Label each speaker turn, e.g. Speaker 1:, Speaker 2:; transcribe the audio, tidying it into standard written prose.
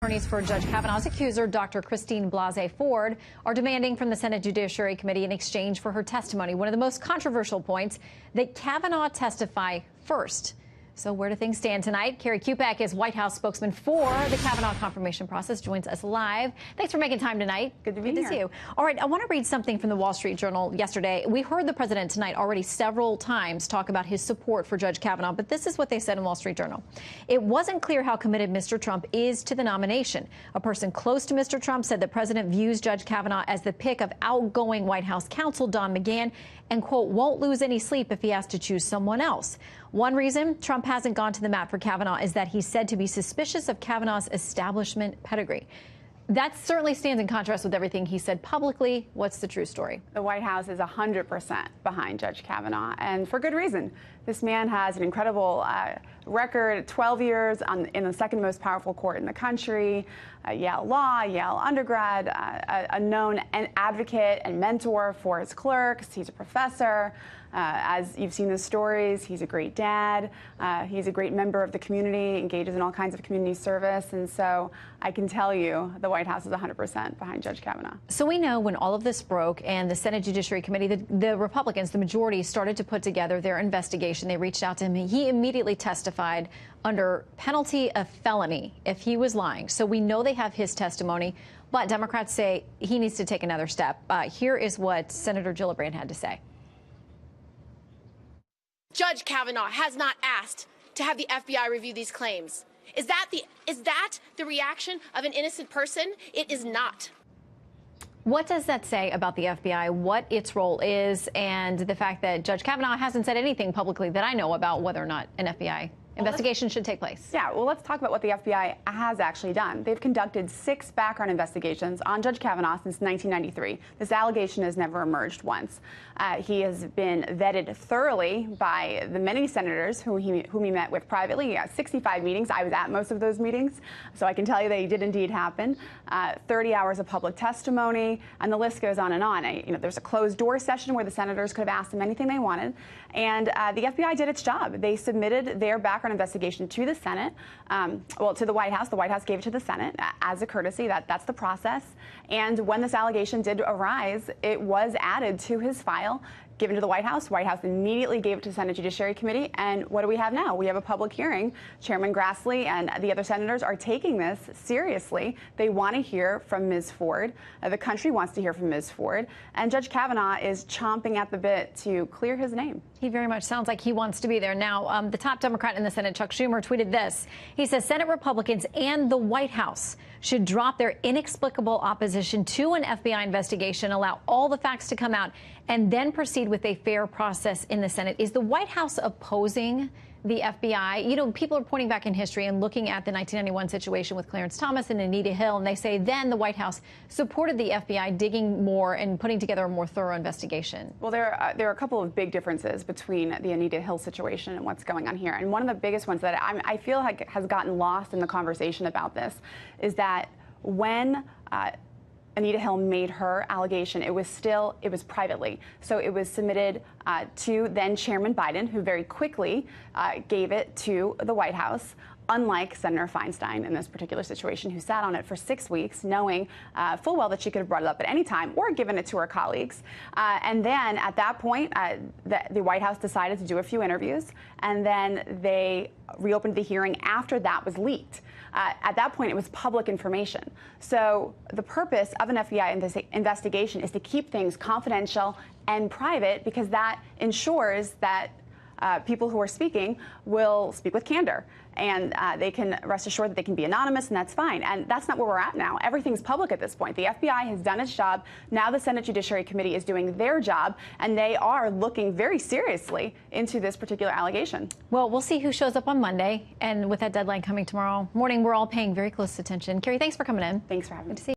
Speaker 1: Attorneys for Judge Kavanaugh's accuser, Dr. Christine Blasey Ford, are demanding from the Senate Judiciary Committee in exchange for her testimony. One of the most controversial points, that Kavanaugh testify first. So where do things stand tonight? Kerri Kupec is White House spokesman for the Kavanaugh confirmation process, joins us live. Thanks for making time tonight.
Speaker 2: Good to be here.
Speaker 1: Good to see you. All right, I want to read something from the Wall Street Journal yesterday. We heard the president tonight already several times talk about his support for Judge Kavanaugh, but this is what they said in Wall Street Journal. It wasn't clear how committed Mr. Trump is to the nomination. A person close to Mr. Trump said the president views Judge Kavanaugh as the pick of outgoing White House counsel Don McGahn and, quote, won't lose any sleep if he has to choose someone else. One reason Trump hasn't gone to the mat for Kavanaugh is that he's said to be suspicious of Kavanaugh's establishment pedigree. That certainly stands in contrast with everything he said publicly. What's the true story?
Speaker 2: The White House is 100% behind Judge Kavanaugh, and for good reason. This man has an incredible record, 12 years in the second most powerful court in the country, Yale Law, Yale undergrad, a known advocate and mentor for his clerks. He's a professor. As you've seen the stories, he's a great dad. He's a great member of the community, engages in all kinds of community service. And so I can tell you the White House is 100% behind Judge Kavanaugh.
Speaker 1: So we know when all of this broke and the Senate Judiciary Committee, the Republicans, the majority, started to put together their investigation. They reached out to him. He immediately testified under penalty of felony if he was lying. So we know they have his testimony, but Democrats say he needs to take another step. Here is what Senator Gillibrand had to say.
Speaker 3: Judge Kavanaugh has not asked to have the FBI review these claims. Is that the reaction of an innocent person? It is not.
Speaker 1: What does that say about the FBI, what its role is, and the fact that Judge Kavanaugh hasn't said anything publicly that I know about whether or not an FBI investigation should take place?
Speaker 2: Yeah, well, let's talk about what the FBI has actually done. They've conducted 6 background investigations on Judge Kavanaugh since 1993. This allegation has never emerged once. He has been vetted thoroughly by the many senators whom he met with privately. He got 65 meetings. I was at most of those meetings, so I can tell you they did indeed happen. 30 hours of public testimony, and the list goes on and on. There's a closed-door session where the senators could have asked him anything they wanted, and the FBI did its job. They submitted their background investigation to the Senate, to the White House. The White House gave it to the Senate as a courtesy. That's the process. And when this allegation did arise, it was added to his file, given to the White House. White House immediately gave it to the Senate Judiciary Committee. And what do we have now? We have a public hearing. Chairman Grassley and the other senators are taking this seriously. They want to hear from Ms. Ford. The country wants to hear from Ms. Ford. And Judge Kavanaugh is chomping at the bit to clear his name.
Speaker 1: He very much sounds like he wants to be there. Now, the top Democrat in the Senate, Chuck Schumer, tweeted this. He says Senate Republicans and the White House should drop their inexplicable opposition to an FBI investigation, allow all the facts to come out, and then proceed with a fair process in the Senate. Is the White House opposing the FBI? You know, people are pointing back in history and looking at the 1991 situation with Clarence Thomas and Anita Hill, and they say then the White House supported the FBI digging more and putting together a more thorough investigation.
Speaker 2: Well, there are a couple of big differences between the Anita Hill situation and what's going on here. And one of the biggest ones that I feel like has gotten lost in the conversation about this is that when Anita Hill made her allegation, it was privately. So it was submitted to then Chairman Biden, who very quickly gave it to the White House, unlike Senator Feinstein in this particular situation, who sat on it for 6 weeks, knowing full well that she could have brought it up at any time or given it to her colleagues. And then at that point, the White House decided to do a few interviews, and then they reopened the hearing after that was leaked. At that point, it was public information. So the purpose of an FBI investigation is to keep things confidential and private, because that ensures that people who are speaking will speak with candor, and they can rest assured that they can be anonymous, and that's fine. And that's not where we're at now. Everything's public at this point. The FBI has done its job. Now the Senate Judiciary Committee is doing their job, and they are looking very seriously into this particular allegation.
Speaker 1: Well, we'll see who shows up on Monday, and with that deadline coming tomorrow morning, we're all paying very close attention. Kerri, thanks for coming in.
Speaker 2: Thanks for having me.
Speaker 1: Good to see you.